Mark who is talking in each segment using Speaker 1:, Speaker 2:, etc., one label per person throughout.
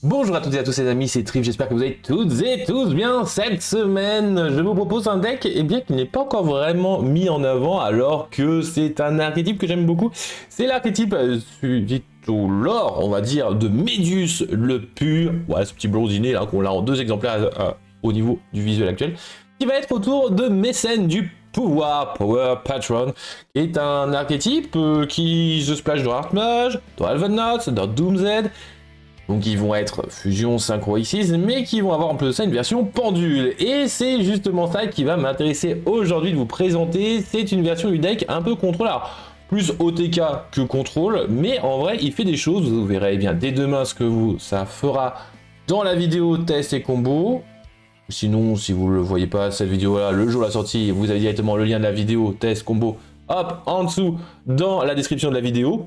Speaker 1: Bonjour à toutes et à tous les amis, c'est Trif, j'espère que vous allez toutes et tous bien. Cette semaine, je vous propose un deck qui n'est pas encore vraiment mis en avant, alors que c'est un archétype que j'aime beaucoup. C'est l'archétype au lore, on va dire, de Médius le pur. Voilà, ce petit blondinet là, qu'on a en 2 exemplaires au niveau du visuel actuel, qui va être autour de Mécène du pouvoir, Power Patron, qui est un archétype qui se splash dans Archmage, dans Elven Knots, dans Doomsday. Donc ils vont être fusion, synchroïcisme, mais qui vont avoir en plus de ça une version pendule. Et c'est justement ça qui va m'intéresser aujourd'hui de vous présenter. C'est une version du deck un peu contrôle. Alors, plus OTK que contrôle, mais en vrai il fait des choses. Vous verrez bien dès demain ce que ça fera dans la vidéo test et combo. Sinon, si vous ne le voyez pas, cette vidéo-là, le jour de la sortie, vous avez directement le lien de la vidéo test combo, hop, en dessous, dans la description de la vidéo.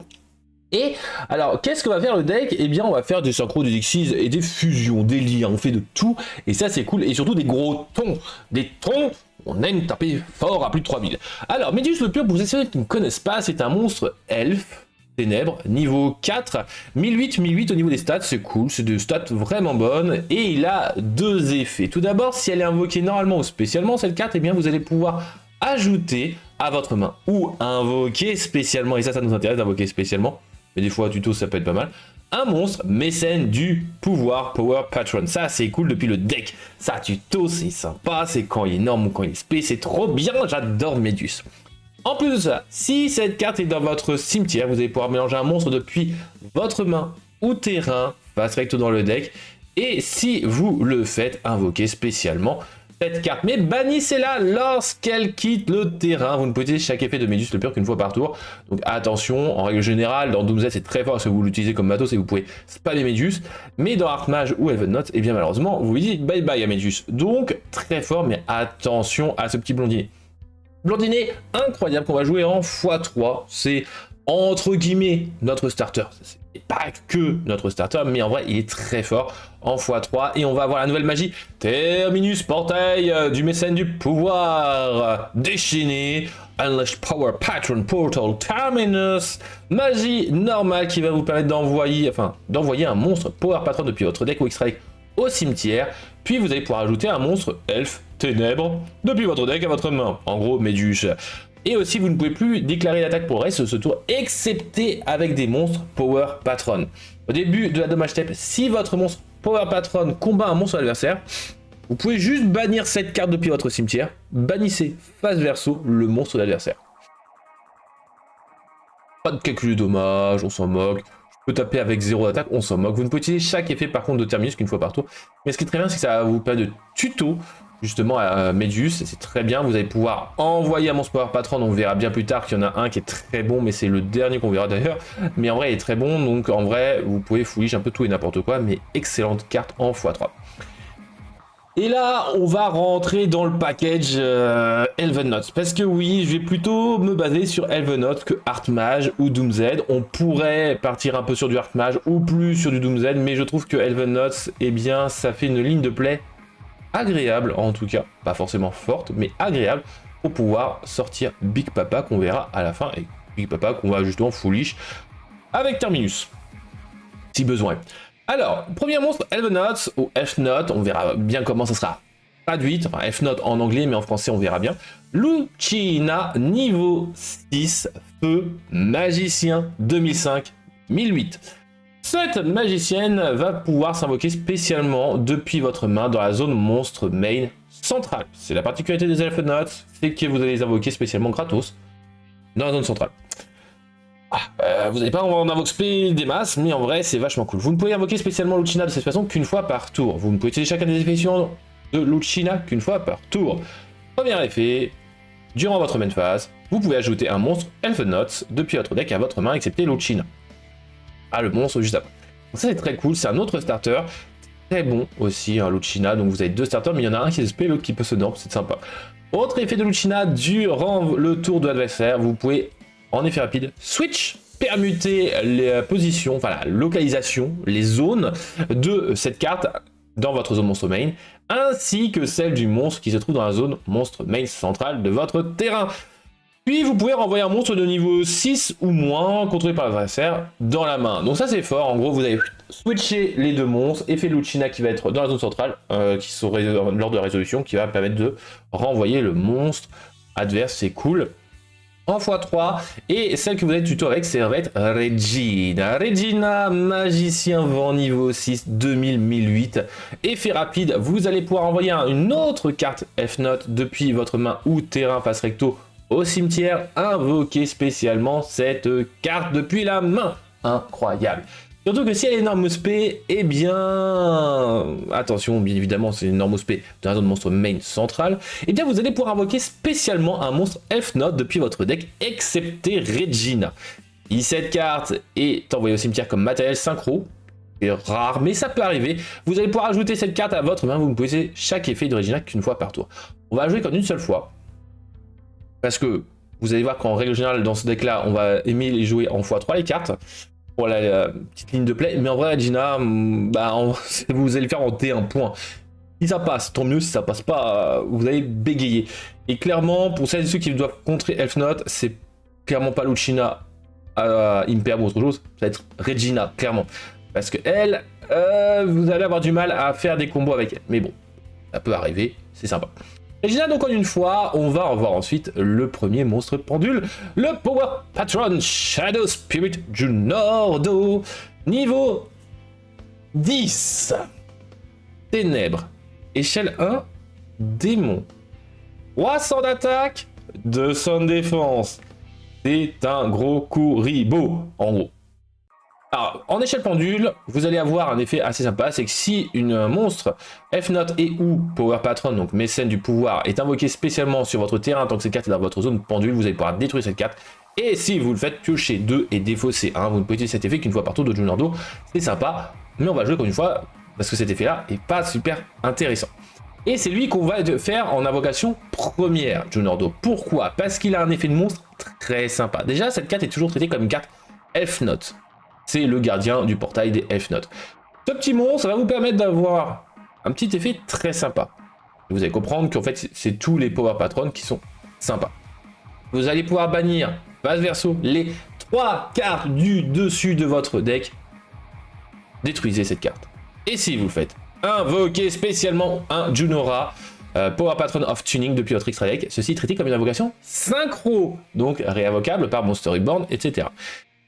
Speaker 1: Et alors, qu'est-ce que va faire le deck? Eh bien, on va faire des synchros, des Xyz et des fusions, des liens, on fait de tout. Et ça, c'est cool. Et surtout, des gros tons. Des tons, on aime taper fort à plus de 3000. Alors, Médius le pur, pour ceux qui ne connaissent pas, c'est un monstre elfe, ténèbres, niveau 4. 1008 au niveau des stats, c'est cool. C'est des stats vraiment bonnes. Et il a 2 effets. Tout d'abord, si elle est invoquée normalement ou spécialement, cette carte, eh bien, vous allez pouvoir ajouter à votre main ou invoquer spécialement. Et ça nous intéresse d'invoquer spécialement. Mais des fois, tuto, ça peut être pas mal. Un monstre, Mécène du pouvoir, Power Patron. Ça, c'est cool depuis le deck. Ça, tuto, c'est sympa. C'est quand il est énorme ou quand il est spé. C'est trop bien. J'adore Médius. En plus de ça, si cette carte est dans votre cimetière, vous allez pouvoir mélanger un monstre depuis votre main ou terrain, face recto dans le deck. Et si vous le faites, invoquer spécialement cette carte, mais bannissez-la lorsqu'elle quitte le terrain. Vous ne pouvez utiliser chaque effet de Médius le pur qu'une fois par tour. Donc attention, en règle générale, dans Doomsday c'est très fort parce que vous l'utilisez comme matos et vous pouvez spammer Médius. Mais dans Archmage ou Elven Knots, et bien malheureusement, vous lui dites bye bye à Médius. Donc très fort, mais attention à ce petit blondinet. Blondinet incroyable qu'on va jouer en x3. C'est entre guillemets notre starter. C'est pas que notre starter, mais en vrai il est très fort en x3. Et on va avoir la nouvelle magie Terminus, portail du Mécène du pouvoir déchaîné. Unleash Power Patron Portal Terminus. Magie normale qui va vous permettre d'envoyer un monstre Power Patron depuis votre deck ou extra deck au cimetière. Puis vous allez pouvoir ajouter un monstre elfe ténèbres depuis votre deck à votre main. En gros, Médius. Et aussi, vous ne pouvez plus déclarer l'attaque pour le reste de ce tour, excepté avec des monstres Power Patron. Au début de la dommage step, si votre monstre Power Patron combat un monstre adversaire, vous pouvez juste bannir cette carte depuis votre cimetière. Bannissez face verso le monstre d'adversaire. Pas de calcul de dommages, on s'en moque. Je peux taper avec 0 d'attaque, on s'en moque. Vous ne pouvez utiliser chaque effet par contre de Terminus qu'une fois par tour. Mais ce qui est très bien, c'est que ça va vous permettre de tuto justement à Médius, et c'est très bien. Vous allez pouvoir envoyer un monstre Power Patron, on verra bien plus tard qu'il y en a un qui est très bon, mais c'est le dernier qu'on verra d'ailleurs. Mais en vrai, il est très bon, donc en vrai, vous pouvez foolish un peu tout et n'importe quoi, mais excellente carte en x3. Et là, on va rentrer dans le package Elven Knots. Parce que oui, je vais plutôt me baser sur Elven Knots que Archmage ou Doomsday. On pourrait partir un peu sur du Archmage ou plus sur du Doomsday, mais je trouve que Elven Knots, eh bien, ça fait une ligne de play agréable, en tout cas. Pas forcément forte, mais agréable pour pouvoir sortir Big Papa qu'on verra à la fin. Et Big Papa qu'on va justement foolish avec Terminus, si besoin. Alors, premier monstre, Elven Knots ou F-Knot, on verra bien comment ça sera traduite, enfin F-Knot en anglais, mais en français on verra bien. Lucina, niveau 6, feu, magicien, 2005, 1008. Cette magicienne va pouvoir s'invoquer spécialement depuis votre main dans la zone monstre main centrale. C'est la particularité des Elven Knots, c'est que vous allez les invoquer spécialement gratos dans la zone centrale. Vous n'allez pas en invoquer des masses, mais en vrai c'est vachement cool. Vous ne pouvez invoquer spécialement Lucina de cette façon qu'une fois par tour. Vous ne pouvez utiliser chacun des effets suivants de Lucina qu'une fois par tour. Premier effet, durant votre main phase, vous pouvez ajouter un monstre Elven Knots depuis votre deck à votre main, excepté Lucina. Ah, le monstre juste après. Donc ça c'est très cool, c'est un autre starter. Très bon aussi, hein, Lucina. Donc vous avez 2 starters, mais il y en a un qui est spé, l'autre qui peut se norm, c'est sympa. Autre effet de Lucina, durant le tour de l'adversaire, vous pouvez en effet rapide, switch, permuter les positions, enfin la localisation, les zones de cette carte dans votre zone monstre main, ainsi que celle du monstre qui se trouve dans la zone monstre main centrale de votre terrain. Puis vous pouvez renvoyer un monstre de niveau 6 ou moins, contrôlé par l'adversaire, dans la main. Donc ça c'est fort, en gros vous avez switcher les deux monstres, effet Lucina qui va être dans la zone centrale, qui serait lors de la résolution, qui va permettre de renvoyer le monstre adverse, c'est cool. En x3, et celle que vous avez tuto avec, ça va être Regina. Regina, magicien vent niveau 6, 2000-1008. Effet rapide, vous allez pouvoir envoyer une autre carte F-Note depuis votre main ou terrain face recto au cimetière. Invoquer spécialement cette carte depuis la main. Incroyable. Surtout que si elle est norme spé, eh bien, attention, bien évidemment, c'est une norme spé dans la zone monstre main centrale, eh bien vous allez pouvoir invoquer spécialement un monstre F-Note depuis votre deck, excepté Regina. Si cette carte est envoyée au cimetière comme matériel synchro, c'est rare, mais ça peut arriver, vous allez pouvoir ajouter cette carte à votre main, vous ne pouvez chaque effet de Regina qu'une fois par tour. On va la jouer qu'en une seule fois, parce que vous allez voir qu'en règle générale, dans ce deck-là, on va aimer les jouer en x3 les cartes, pour la petite ligne de play, mais en vrai Regina, bah, vous allez le faire en T1 point. Si ça passe, tant mieux, si ça passe pas, vous allez bégayer. Et clairement, pour celles et ceux qui doivent contrer Elf-Note, c'est clairement pas Lucina à Imperb ou autre chose, ça va être Regina, clairement. Parce que elle, vous allez avoir du mal à faire des combos avec elle. Mais bon, ça peut arriver, c'est sympa. Regina, donc en une fois, on va revoir ensuite le premier monstre pendule, le Power Patron Shadow Spirit Junardo, niveau 10. Ténèbres, échelle 1, démon. 300 d'attaque, 200 de défense. C'est un gros Kuribo, en gros. Alors, en échelle pendule, vous allez avoir un effet assez sympa, c'est que si une monstre F-Note et ou Power Patron, donc mécène du pouvoir, est invoqué spécialement sur votre terrain tant que cette carte est dans votre zone pendule, vous allez pouvoir détruire cette carte. Et si vous le faites, piocher 2 et défausser 1, vous ne pouvez utiliser cet effet qu'une fois par tour de Junardo, c'est sympa, mais on va jouer comme une fois, parce que cet effet-là est pas super intéressant. Et c'est lui qu'on va faire en invocation première, Junardo. Pourquoi? Parce qu'il a un effet de monstre très sympa. Déjà, cette carte est toujours traitée comme une carte F-Note. C'est le gardien du portail des F-Notes. Ce petit monstre, ça va vous permettre d'avoir un petit effet très sympa. Vous allez comprendre qu'en fait, c'est tous les Power Patrons qui sont sympas. Vous allez pouvoir bannir, face verso, les 3 cartes du dessus de votre deck. Détruisez cette carte. Et si vous le faites, invoquez spécialement un Junora, Power Patron of Tuning depuis votre extra deck. Ceci est traité comme une invocation synchro, donc réinvocable par Monster Reborn, etc.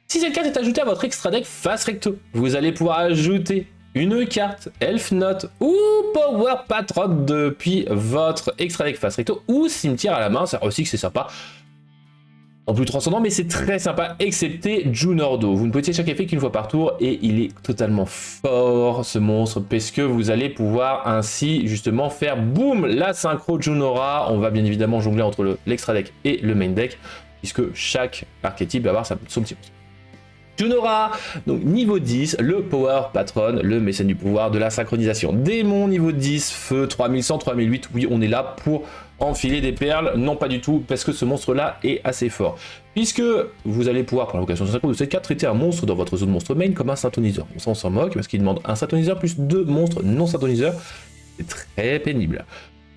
Speaker 1: Si cette carte est ajoutée à votre extra deck face recto, vous allez pouvoir ajouter une carte Elf-Note ou Power Patron depuis votre extra deck face recto ou cimetière à la main, ça aussi que c'est sympa. En plus transcendant, mais c'est très sympa, excepté Junardo. Vous ne pouvez tirer chaque effet qu'une fois par tour et il est totalement fort ce monstre parce que vous allez pouvoir ainsi justement faire boum la synchro Junora. On va bien évidemment jongler entre l'extra deck et le main deck puisque chaque archétype va avoir son petit monstre. Junora, donc niveau 10, le Power Patron, le mécène du pouvoir de la synchronisation. Démon niveau 10, feu 3100, 3008, oui on est là pour enfiler des perles, non pas du tout, parce que ce monstre-là est assez fort. Puisque vous allez pouvoir, pour l'invocation synchro de cette carte, traiter un monstre dans votre zone monstre main comme un synthoniseur. Ça on s'en moque, parce qu'il demande un synthoniseur plus 2 monstres non synthoniseurs, c'est très pénible.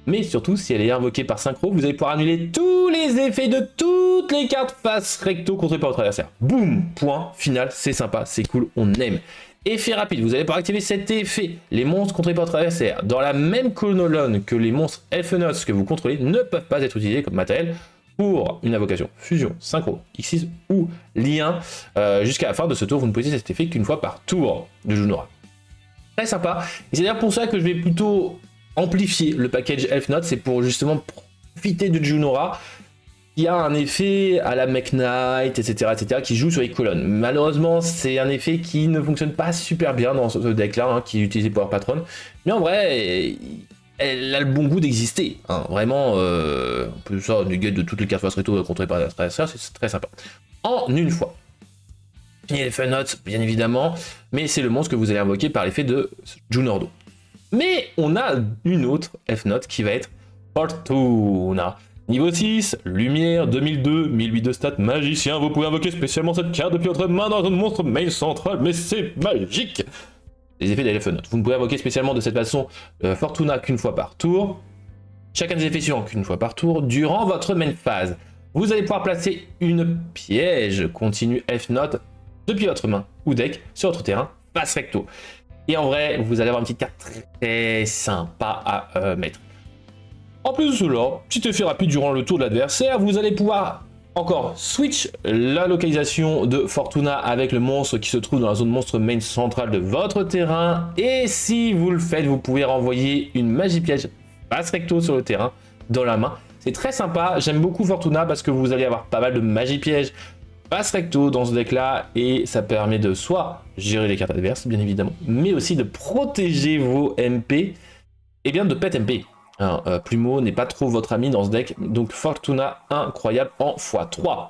Speaker 1: Mais surtout, si elle est invoquée par synchro, vous allez pouvoir annuler tous les effets de toutes les cartes face recto contrées par votre adversaire. Boum, point, final, c'est sympa, c'est cool, on aime. Effet rapide, vous allez pouvoir activer cet effet. Les monstres contrés par votre adversaire, dans la même colonne que les monstres F-Notes que vous contrôlez, ne peuvent pas être utilisés comme matériel pour une invocation, fusion, synchro, X6 ou lien. Jusqu'à la fin de ce tour, vous ne pouvez utiliser cet effet qu'une fois par tour de Junora. Très sympa. Et c'est d'ailleurs pour ça que je vais plutôt amplifier le package F-Note, c'est pour justement profiter de Junora, qui a un effet à la Mech Knight, etc., qui joue sur les colonnes. Malheureusement, c'est un effet qui ne fonctionne pas super bien dans ce deck-là, qui est utilisé Power Patron, mais en vrai, elle a le bon goût d'exister. Vraiment, on peut ça nugget de toutes les cartes face recto contrées par l'adversaire, c'est très sympa. En une fois. Il y a les F-Notes, bien évidemment, mais c'est le monstre que vous allez invoquer par l'effet de Junardo. Mais on a une autre F-Note qui va être Fortuna. Niveau 6, lumière, 2002, 1008 de stats, magicien. Vous pouvez invoquer spécialement cette carte depuis votre main dans un monstre main central, mais c'est magique. Les effets des F-Note. Vous ne pouvez invoquer spécialement de cette façon Fortuna qu'une fois par tour. Chacun des effets suivants qu'une fois par tour. Durant votre main phase, vous allez pouvoir placer une piège continue F-Note depuis votre main ou deck sur votre terrain passe recto. Et en vrai, vous allez avoir une petite carte très sympa à mettre. En plus de cela, petit effet rapide durant le tour de l'adversaire, vous allez pouvoir encore switch la localisation de Fortuna avec le monstre qui se trouve dans la zone monstre main centrale de votre terrain. Et si vous le faites, vous pouvez renvoyer une magie piège passe recto sur le terrain dans la main. C'est très sympa, j'aime beaucoup Fortuna parce que vous allez avoir pas mal de magie piège passe recto dans ce deck là et ça permet de soit gérer les cartes adverses bien évidemment, mais aussi de protéger vos MP et bien de pet MP. Plumeau n'est pas trop votre ami dans ce deck, donc Fortuna incroyable en x3.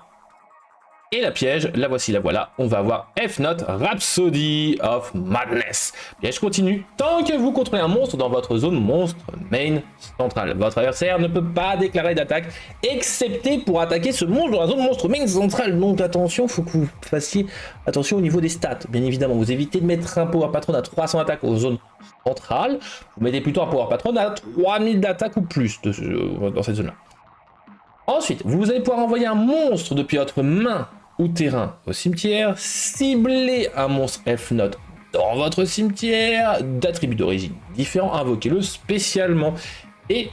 Speaker 1: Et la piège, la voici, la voilà, on va avoir F-Note Rhapsody of Madness. Piège continue, tant que vous contrôlez un monstre dans votre zone monstre main centrale. Votre adversaire ne peut pas déclarer d'attaque, excepté pour attaquer ce monstre dans la zone monstre main centrale. Donc attention, faut que vous fassiez attention au niveau des stats. Bien évidemment, vous évitez de mettre un Power Patron à 300 attaques aux zones centrales. Vous mettez plutôt un Power Patron à 3000 d'attaque ou plus dans cette zone-là. Ensuite, vous allez pouvoir envoyer un monstre depuis votre main ou terrain au cimetière, cibler un monstre F-Note dans votre cimetière d'attributs d'origine différents, invoquez-le spécialement. Et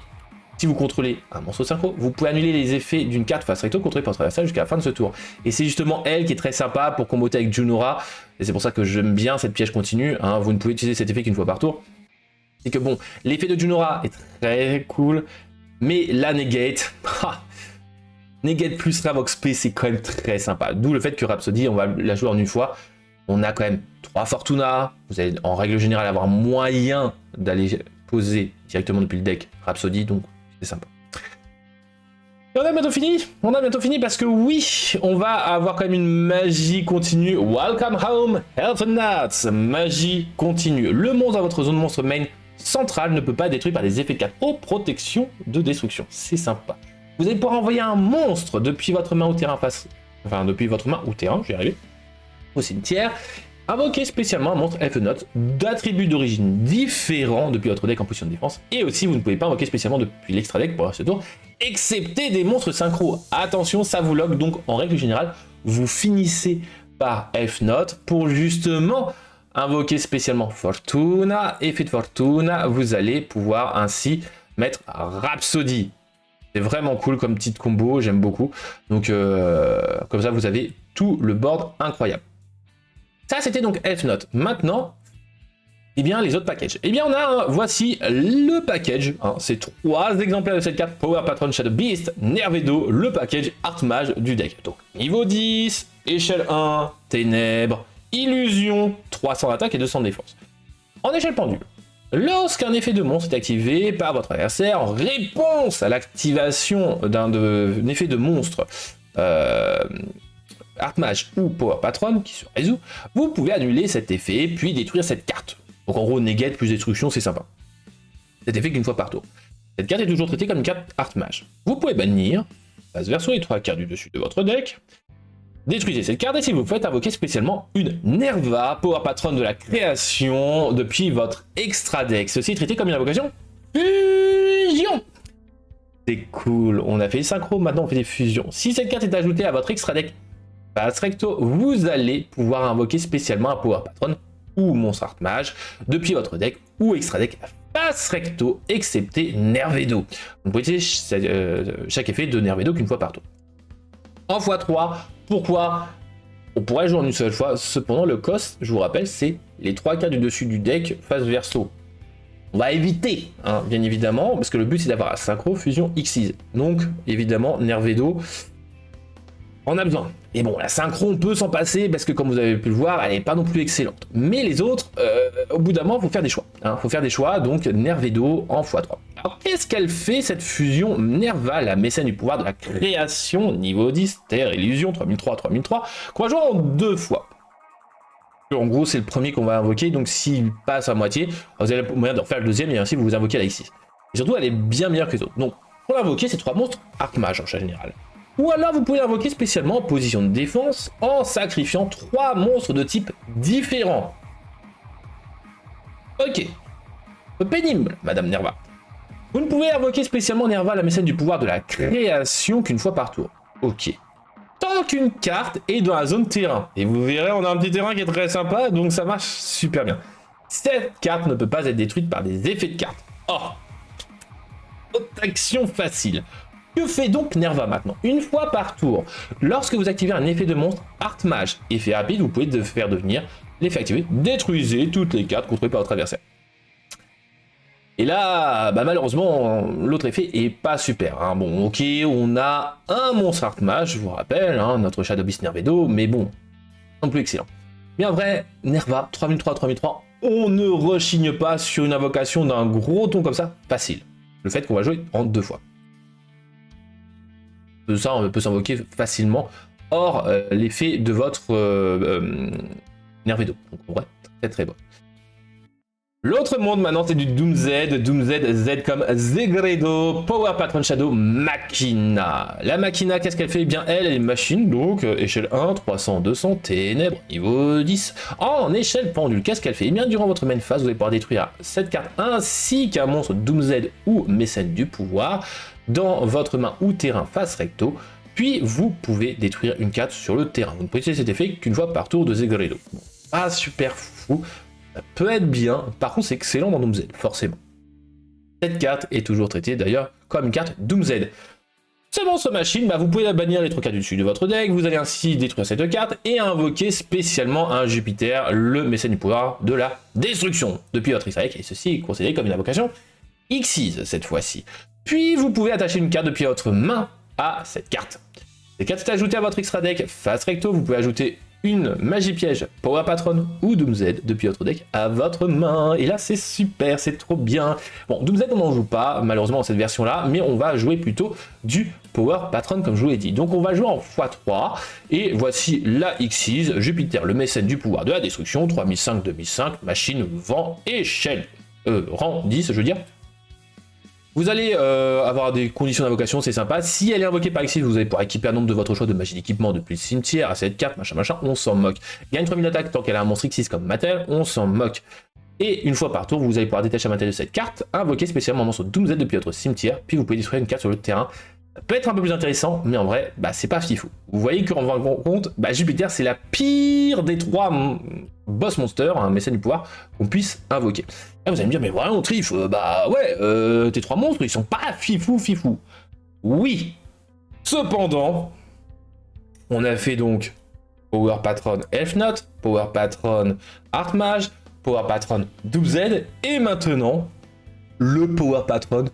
Speaker 1: si vous contrôlez un monstre synchro, vous pouvez annuler les effets d'une carte face recto contrôlée par votre adversaire jusqu'à la fin de ce tour. Et c'est justement elle qui est très sympa pour comboter avec Junora, et c'est pour ça que j'aime bien cette piège continue, hein. Vous ne pouvez utiliser cet effet qu'une fois par tour. C'est que bon, l'effet de Junora est très cool, mais la negate, negate plus Ravox P, c'est quand même très sympa. D'où le fait que Rhapsody, on va la jouer en une fois. On a quand même 3 Fortuna. Vous allez en règle générale avoir moyen d'aller poser directement depuis le deck Rhapsody, donc c'est sympa. Et on a bientôt fini. On a bientôt fini parce que oui, on va avoir quand même une magie continue. Welcome home, Health Nuts. Magie continue. Le monstre dans votre zone monstre main centrale ne peut pas être détruit par des effets de carte ou protection de destruction. C'est sympa. Vous allez pouvoir envoyer un monstre depuis votre main ou terrain depuis votre main ou terrain, je vais y arriver, au cimetière. Invoquer spécialement un monstre F-Note d'attributs d'origine différents depuis votre deck en position de défense. Et aussi, vous ne pouvez pas invoquer spécialement depuis l'extra deck pour ce tour, excepté des monstres synchro. Attention, ça vous log, donc en règle générale, vous finissez par F-Note pour justement invoquer spécialement Fortuna. Effet de Fortuna, vous allez pouvoir ainsi mettre Rhapsody. C'est vraiment cool comme petite combo, j'aime beaucoup. Donc comme ça, vous avez tout le board incroyable. Ça, c'était donc F-Note. Maintenant, eh bien, les autres packages. Eh bien, voici le package. C'est 3 exemplaires de cette carte. Power Patron Shadow Beast, Nervedo, le package Art Mage du deck. Donc, niveau 10, échelle 1, Ténèbres, Illusion, 300 d'attaque et 200 de défense. En échelle pendule. Lorsqu'un effet de monstre est activé par votre adversaire en réponse à l'activation d'un effet de monstre Archmage ou Power Patron qui se résout, vous pouvez annuler cet effet puis détruire cette carte. Donc en gros, negate plus destruction, c'est sympa. Cet effet qu'une fois par tour. Cette carte est toujours traitée comme une carte Archmage. Vous pouvez bannir, face verso, les 3 cartes du dessus de votre deck. Détruisez cette carte et si vous faites invoquer spécialement une Nerva, Power Patron de la création, depuis votre extra deck. Ceci est traité comme une invocation fusion. C'est cool, on a fait les synchros, maintenant on fait des fusions. Si cette carte est ajoutée à votre extra deck passe recto, vous allez pouvoir invoquer spécialement un Power Patron ou monstre Archmage depuis votre deck ou extra deck passe recto, excepté Nervedo. Vous pouvez utiliser chaque effet de Nervedo qu'une fois par tour. En x3, pourquoi on pourrait jouer en une seule fois, cependant le cost, je vous rappelle, c'est les 3 cartes du dessus du deck face verso. On va éviter, bien évidemment, parce que le but c'est d'avoir la synchro, fusion, Xyz. Donc, évidemment, Nervedo, on a besoin. Et bon, la synchro, on peut s'en passer, parce que comme vous avez pu le voir, elle n'est pas non plus excellente. Mais les autres, au bout d'un moment, il faut faire des choix. Faut faire des choix, donc Nervedo en x3. Alors, qu'est-ce qu'elle fait, cette fusion Nerva, la mécène du pouvoir de la création, niveau 10, Terre, Illusion, 3003, 3003, qu'on va jouer en 2 fois. En gros, c'est le premier qu'on va invoquer, donc s'il passe à moitié, vous avez le moyen de refaire le deuxième, et ainsi vous vous invoquez la X6. Et surtout, elle est bien meilleure que les autres. Donc, pour invoquer ces 3 monstres, Archmage en général. Ou alors, vous pouvez invoquer spécialement en position de défense, en sacrifiant 3 monstres de type différents. Ok. Pénible, Madame Nerva. Vous ne pouvez invoquer spécialement Nerva, la mécène du pouvoir de la création, qu'une fois par tour. Ok. tant qu'une carte est dans la zone terrain. Et vous verrez, on a un petit terrain qui est très sympa, donc ça marche super bien. Cette carte ne peut pas être détruite par des effets de carte. Or, autre action facile. Que fait donc Nerva maintenant? Une fois par tour, lorsque vous activez un effet de monstre, Art Mage, effet rapide, vous pouvez faire devenir l'effet activé, détruisez toutes les cartes contrôlées par votre adversaire. Et là, bah malheureusement, l'autre effet est pas super. Hein. Bon, ok, on a un monstre Art Mage, je vous rappelle, hein, notre Shadow Beast Nervedo, mais bon, non plus excellent. Mais en vrai, Nerva, 3003, 3003, on ne rechigne pas sur une invocation d'un gros ton comme ça, facile. Le fait qu'on va jouer en 2 fois. Ça, on peut s'invoquer facilement, hors l'effet de votre Nervedo. Donc en vrai, très très bon. L'autre monde maintenant c'est du Doom Z, Z comme Zegredo, Power Patron Shadow, Machina. La Machina, qu'est-ce qu'elle fait? Eh bien elle est machine, donc échelle 1, 300, 200, ténèbres, niveau 10. En échelle pendule, qu'est-ce qu'elle fait? Eh bien durant votre main phase, vous allez pouvoir détruire cette carte ainsi qu'un monstre Doom Z ou mécène du pouvoir dans votre main ou terrain face recto. Puis vous pouvez détruire une carte sur le terrain. Vous ne pouvez utiliser cet effet qu'une fois par tour de Zegredo. Bon, pas super fou. Ça peut être bien, par contre c'est excellent dans Doom Z, forcément. Cette carte est toujours traitée d'ailleurs comme une carte Doom Z. Ce monstre machine, bah, vous pouvez la bannir les 3 cartes du dessus de votre deck, vous allez ainsi détruire cette carte et invoquer spécialement un Jupiter, le mécène du pouvoir de la destruction, depuis votre X-Rec, et ceci est considéré comme une invocation Xyz cette fois-ci. Puis vous pouvez attacher une carte depuis votre main à cette carte. Cette carte est ajoutée à votre extra deck face recto, vous pouvez ajouter une magie piège, Power Patron ou Doom Z depuis votre deck à votre main. Et là, c'est super, c'est trop bien. Bon, Doom Z, on n'en joue pas, malheureusement, dans cette version-là, mais on va jouer plutôt du Power Patron, comme je vous l'ai dit. Donc, on va jouer en x3, et voici la Xyz, Jupiter, le mécène du pouvoir de la destruction, 3005, 2005, machine, vent, échelle, rang 10, je veux dire. Vous allez avoir des conditions d'invocation, c'est sympa. Si elle est invoquée par Xyz, vous allez pouvoir équiper un nombre de votre choix de magie d'équipement depuis le cimetière à cette carte, machin, machin, on s'en moque. Gagne 3000 d'attaque tant qu'elle a un monstre Xyz comme matériel, on s'en moque. Et une fois par tour, vous allez pouvoir détacher un matériel de cette carte, invoquer spécialement un monstre Doom Z depuis votre cimetière, puis vous pouvez détruire une carte sur le terrain. Ça peut être un peu plus intéressant, mais en vrai, bah, c'est pas fifou. Vous voyez qu'en vous compte, bah, Jupiter, c'est la pire des 3 boss monsters, un mécène du pouvoir, qu'on puisse invoquer. Là, vous allez me dire, mais vraiment, Trif, bah ouais, tes 3 monstres, ils sont pas fifou. Oui. Cependant, on a fait donc Power Patron Elf Note, Power Patron Art Mage, Power Patron Doom Z, et maintenant, le Power Patron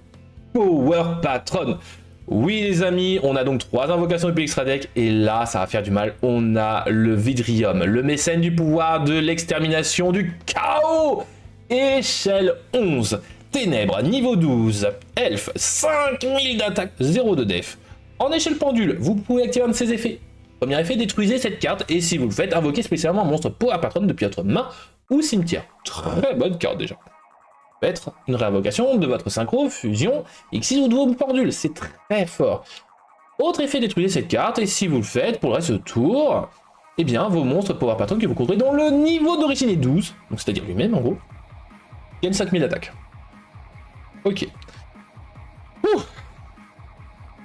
Speaker 1: Oui les amis, on a donc 3 invocations depuis l'extra deck, et là ça va faire du mal. On a le Vidrium, le mécène du pouvoir de l'extermination du chaos, échelle 11, ténèbres, niveau 12, elfe, 5000 d'attaque, 0 de def. En échelle pendule, vous pouvez activer un de ces effets. Premier effet, détruisez cette carte, et si vous le faites, invoquez spécialement un monstre Power Patron depuis votre main ou cimetière. Très bonne carte déjà. Être une réinvocation de votre synchro, fusion, Xyz ou de vos pendules, c'est très fort. Autre effet, détruisez cette carte, et si vous le faites, pour le reste du tour, eh bien, vos monstres Power Patron que vous contrôlez dont le niveau d'origine est 12, donc c'est-à-dire lui-même en gros, gagne 5000 d'attaque. Ok. Ouh.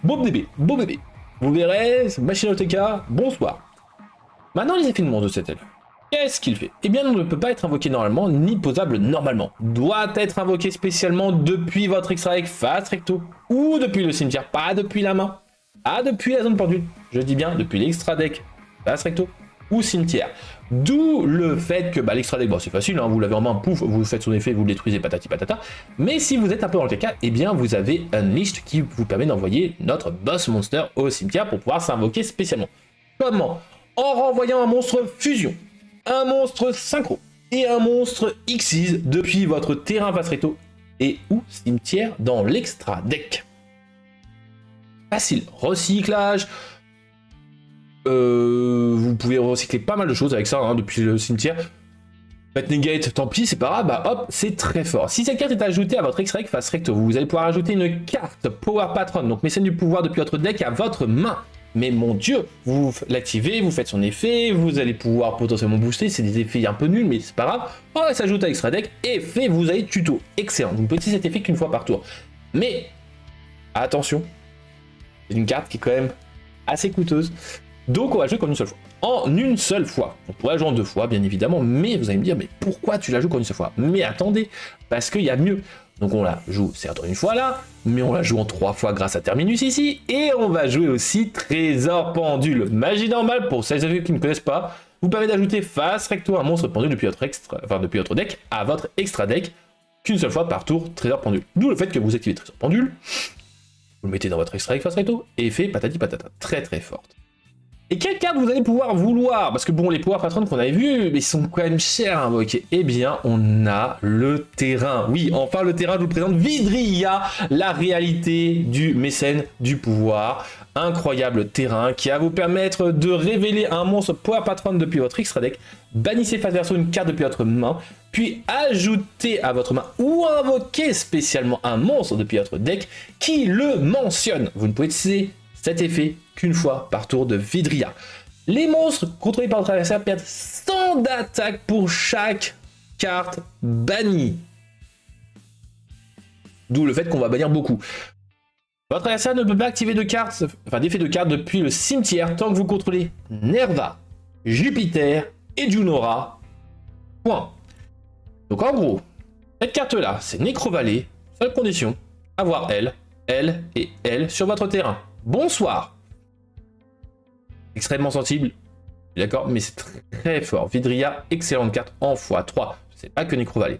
Speaker 1: Beau bébé. Vous verrez, machine OTK, bonsoir. Maintenant les effets de monstre de cette elfe. Qu'est-ce qu'il fait? Eh bien, on ne peut pas être invoqué normalement, ni posable normalement. Doit être invoqué spécialement depuis votre extra deck face recto, ou depuis le cimetière, pas depuis la main, pas depuis la zone pendule. Je dis bien depuis l'extra deck face recto ou cimetière. D'où le fait que l'extra deck, bon c'est facile, hein, vous l'avez en main, pouf, vous faites son effet, vous le détruisez, patati patata. Mais si vous êtes un peu dans le TK, eh bien vous avez un list qui vous permet d'envoyer notre boss monster au cimetière pour pouvoir s'invoquer spécialement. Comment? En renvoyant un monstre fusion, un monstre synchro et un monstre Xyz depuis votre terrain face recto et ou cimetière dans l'extra deck. Facile, recyclage. Vous pouvez recycler pas mal de choses avec ça, hein, depuis le cimetière. Faites negate, tant pis, c'est pas grave, bah hop, c'est très fort. Si cette carte est ajoutée à votre extra deck face recto, vous allez pouvoir ajouter une carte Power Patron, donc mécène du pouvoir depuis votre deck à votre main. Mais mon dieu, vous l'activez, vous faites son effet, vous allez pouvoir potentiellement booster, c'est des effets un peu nuls, mais c'est pas grave. Oh, elle s'ajoute à extra deck, effet, vous avez tuto. Excellent, vous ne pouvez utiliser cet effet qu'une fois par tour. Mais, attention, c'est une carte qui est quand même assez coûteuse. Donc on va jouer qu'en une seule fois. En une seule fois. On pourrait jouer en 2 fois, bien évidemment, mais vous allez me dire, mais pourquoi tu la joues qu'en une seule fois? Mais attendez, parce qu'il y a mieux. Donc on la joue certes une fois là, mais on la joue en 3 fois grâce à Terminus ici, et on va jouer aussi Trésor Pendule. Magie normale, pour celles et ceux qui ne connaissent pas, vous permet d'ajouter face recto un monstre pendule depuis votre deck à votre extra deck, qu'une seule fois par tour Trésor Pendule. D'où le fait que vous activez Trésor Pendule, vous le mettez dans votre extra deck face recto, et effet patati patata, très très forte. Et quelle carte vous allez pouvoir vouloir? Parce que bon, les pouvoirs patronnes qu'on avait vus, mais ils sont quand même chers à invoquer. Eh bien, on a le terrain. Oui, enfin le terrain, je vous présente Vidria, la réalité du mécène du pouvoir. Incroyable terrain qui va vous permettre de révéler un monstre pouvoir patronne depuis votre extra deck, bannissez face verso une carte depuis votre main, puis ajoutez à votre main ou invoquez spécialement un monstre depuis votre deck qui le mentionne. Vous ne pouvez utiliser cet effet qu'une fois par tour de Vidria. Les monstres contrôlés par votre adversaire perdent 100 d'attaque pour chaque carte bannie. D'où le fait qu'on va bannir beaucoup. Votre adversaire ne peut pas activer d'effet de cartes depuis le cimetière tant que vous contrôlez Nerva, Jupiter et Junora. Point. Donc en gros, cette carte-là, c'est Nécrovalée, seule condition, avoir elle et elle sur votre terrain. Bonsoir. Extrêmement sensible, d'accord, mais c'est très fort. Vidria, excellente carte en x3. C'est pas que Nécrovalée.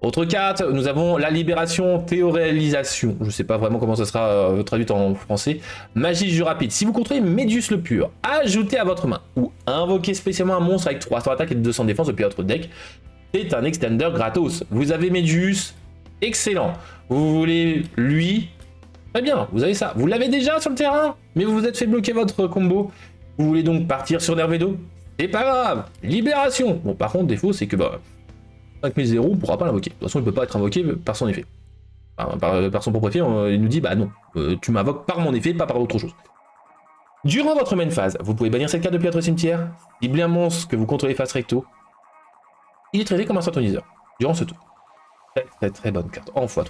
Speaker 1: Autre carte, nous avons la libération théoréalisation. Je sais pas vraiment comment ça sera traduit en français. Magie jeu rapide. Si vous contrôlez Médius le pur, ajoutez à votre main ou invoquez spécialement un monstre avec 300 attaques et 200 défense depuis votre deck. C'est un extender gratos. Vous avez Médius, excellent. Vous voulez lui, très bien, vous avez ça. Vous l'avez déjà sur le terrain, mais vous vous êtes fait bloquer votre combo. Vous voulez donc partir sur Nervedo? C'est pas grave. Libération. Bon, par contre, défaut, c'est que 5000 on ne pourra pas l'invoquer. De toute façon, il ne peut pas être invoqué par son effet. Par son propre effet, il nous dit, bah non, tu m'invoques par mon effet, pas par autre chose. Durant votre main phase, vous pouvez bannir cette carte depuis votre cimetière, cibler un monstre que vous contrôlez face recto. Il est traité comme un synthoniseur durant ce tour. Très bonne carte, en x3.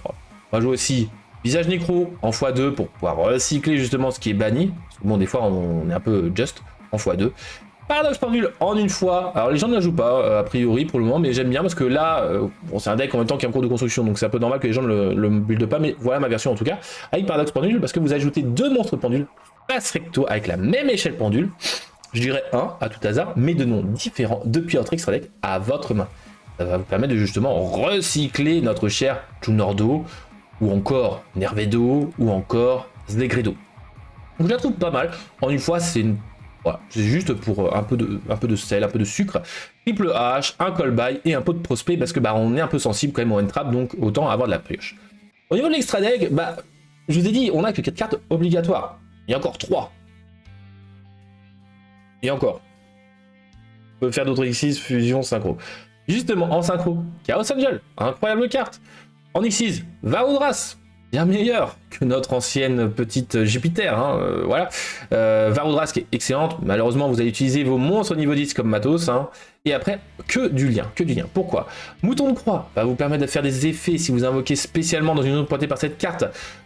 Speaker 1: On va jouer aussi Visage Nécro en x2 pour pouvoir recycler justement ce qui est banni. Parce que bon, des fois, on est un peu just en x2. Paradoxe Pendule en une fois. Alors les gens ne la jouent pas a priori pour le moment, mais j'aime bien parce que là, bon, c'est un deck en même temps qui est en cours de construction, donc c'est un peu normal que les gens ne le buildent pas, mais voilà ma version en tout cas, avec Paradoxe Pendule, parce que vous ajoutez 2 monstres pendules face recto avec la même échelle pendule, je dirais un à tout hasard, mais de noms différents depuis votre extra deck à votre main. Ça va vous permettre de justement recycler notre cher Junordo, ou encore Nervedo, ou encore Zdegredo. Donc je la trouve pas mal. En une fois, c'est une... Voilà, c'est juste pour un peu de sel, un peu de sucre, triple H, un call by et un peu de prospect parce que on est un peu sensible quand même au end-trap, donc autant avoir de la pioche. Au niveau de l'extra deck, je vous ai dit, on a que 4 cartes obligatoires. Il y a encore 3. Et encore. On peut faire d'autres X6, fusion, synchro. Justement, en synchro, Chaos Angel, incroyable carte. En X6, Varudras, bien meilleur que notre ancienne petite Jupiter, hein, voilà. Varudras qui est excellente, malheureusement vous allez utiliser vos monstres au niveau 10 comme matos, hein. Et après, que du lien. Pourquoi? Mouton de croix va vous permettre de faire des effets si vous invoquez spécialement dans une zone pointée par cette carte.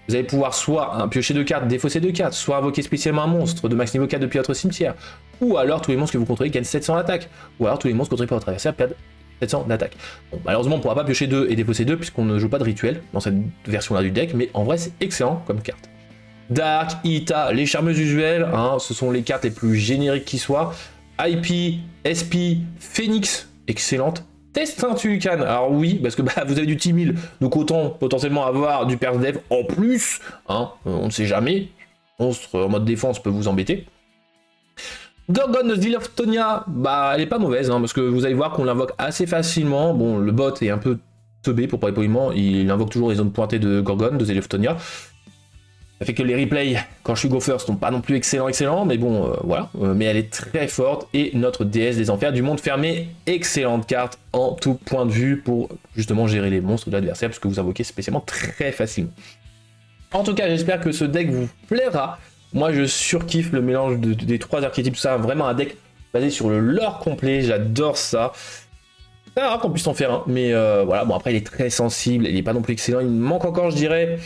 Speaker 1: Vous allez pouvoir soit piocher 2 cartes, défausser 2 cartes, soit invoquer spécialement un monstre de max niveau 4 depuis votre cimetière, ou alors tous les monstres que vous contrôlez gagnent 700 d'attaque, ou alors tous les monstres contrôlés par votre adversaire perdent 700 d'attaque. Bon, malheureusement on ne pourra pas piocher 2 et défausser 2 puisqu'on ne joue pas de rituel dans cette version là du deck, mais en vrai c'est excellent comme carte. Dark, Ita, les charmeuses usuelles, hein, ce sont les cartes les plus génériques qui soient. IP, SP, Phoenix, excellente. Testin Tucan, alors oui, parce que vous avez du T-1000, donc autant potentiellement avoir du Perse Dev en plus, hein, on ne sait jamais. Monstre en mode défense peut vous embêter. Gorgon de Ziloftonia, elle est pas mauvaise, hein, parce que vous allez voir qu'on l'invoque assez facilement. Bon, le bot est un peu teubé pour parler poliment, il invoque toujours les zones pointées de Gorgon, de Ziloftonia. Ça fait que les replays, quand je suis go first, sont pas non plus excellents, mais bon, voilà. Mais elle est très forte, et notre déesse des enfers du monde fermé, excellente carte en tout point de vue pour justement gérer les monstres de l'adversaire, parce que vous invoquez spécialement très facilement. En tout cas, j'espère que ce deck vous plaira. Moi, je surkiffe le mélange des 3 archétypes, tout ça, vraiment un deck basé sur le lore complet, j'adore ça. C'est rare qu'on puisse en faire un, mais voilà, bon après il est très sensible, il est pas non plus excellent, il me manque encore, je dirais,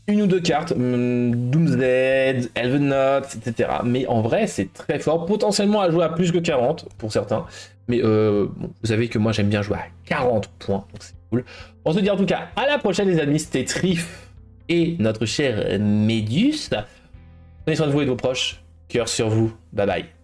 Speaker 1: une ou deux cartes, Doomsday, Elven Notes, etc. Mais en vrai, c'est très fort, potentiellement à jouer à plus que 40 pour certains. Mais bon, vous savez que moi j'aime bien jouer à 40 points, donc c'est cool. On se dit en tout cas à la prochaine les amis, c'était Trif et notre cher Médius. Prenez soin de vous et de vos proches, cœur sur vous, bye bye.